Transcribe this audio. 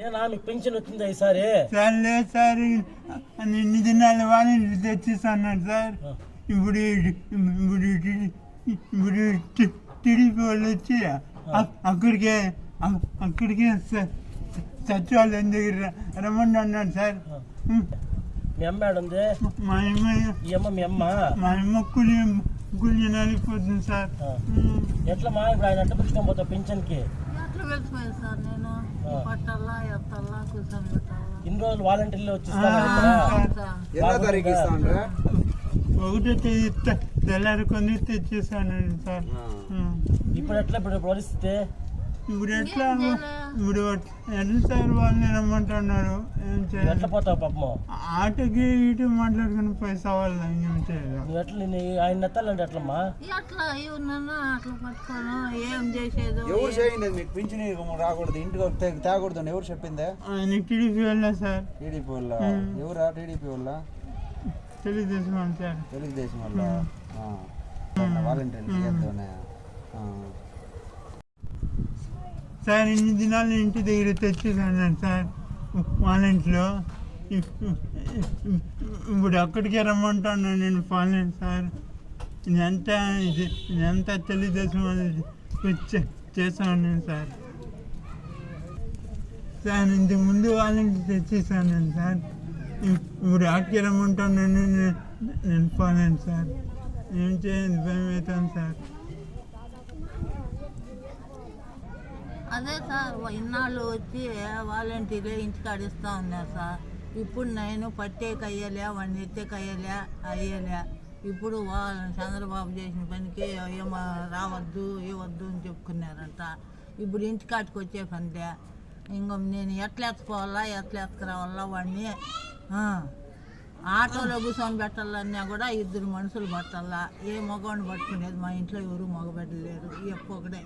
ఏనా మీకు పెన్షన్ వచ్చిందా ఈసారి? సార్ లేదు సార్, ఇన్ని దినాలు వాళ్ళని తెచ్చిస్తున్నాడు సార్. ఇప్పుడు టీడీపీ వాళ్ళు వచ్చి అక్కడికే సచివాలయం దగ్గర రమ్మండి అన్నాడు సార్. మీ అమ్మ ఏడుంది? మా అమ్మ మీ అమ్మ మా అమ్మ కూలి నలిగిపోతుంది సార్. ఎట్లా మా ఇప్పుడు ఆయన ఎట్లా పెట్టుకొని పోతావు పింఛన్ కి? ఎట్లా వెళ్ళిపోయాను సార్, నేను పట్టాలా ఎత్తాలా కూర్చొని పెట్టాలా. ఇన్ని రోజులు వాలంటీర్లు వచ్చి ఒకటో తేదీ తెల్లారుకొని తెచ్చేసానండి సార్. ఇప్పుడు ఎట్లా ఇప్పుడు పరిస్థితి? ఇప్పుడు ఎట్లా సార్ వాళ్ళని రమ్మంటున్నారు. ఎట్లా పోతావు పాపము? ఆటోకి ఇటు మాట్లాడుకుని పైసా వాళ్ళు ఏం చేయాలి? నువ్వు ఎట్లా ఆయన ఎత్తాలంటే ఎట్లమ్మా? ఎట్లా ఇవ్వనన్నా అట్లా పట్టుకోను, ఏం చేసేది? ఎవరు చేయండి మీకు పింఛన్ రాకూడదు, ఇంటికి తేకూడదు ఎవరు చెప్పిందే? ఆయన టీడీపీ వాళ్ళ సార్. టీడీపీ వాళ్ళ? ఎవరా టీడీపీ వాళ్ళ? తెలుగుదేశం వాళ్ళు సార్. తెలుగుదేశం వాళ్ళ వాలంటీర్లు చేద్దామనే సార్. ఇన్ని దినాలు ఇంటి దగ్గర తెచ్చేసాను సార్ వాలంట్లో. ఇప్పుడు అక్కడికే రమ్మంటాను నేను వాలంట్ సార్. ఇదంతా తెలుగుదేశం చేశాను నేను సార్. సార్ ఇంతకు ముందు వాలంట్ తెచ్చేసాను నేను సార్. ఇప్పుడు అక్కడికి రమ్మంటాను నేను వాలంట్ సార్. ఏం చేయండి, భయం అవుతాను సార్. అదే సార్, ఇన్నాళ్ళు వచ్చి వాలంటీర్లే ఇంటికాడ ఇస్తూ ఉన్నారు సార్. ఇప్పుడు నేను పట్టేకి అయ్యలే, వాడిని ఎత్తేకి అయ్యలే. ఇప్పుడు చంద్రబాబు చేసిన పనికి ఏమో రావద్దు ఇవ్వద్దు అని చెప్పుకున్నారంట. ఇప్పుడు ఇంటికాటికి వచ్చే పనిలే. ఇంకో నేను ఎట్లా ఎత్తుకురావాలా వాడిని? ఆటోలో కూర్చొని పెట్టాలన్నా కూడా ఇద్దరు మనుషులు పట్టాలా. ఏ మగవాడిని పట్టుకునేది? మా ఇంట్లో ఎవరు మగబెట్టలేరు, ఒక్కొక్కడే.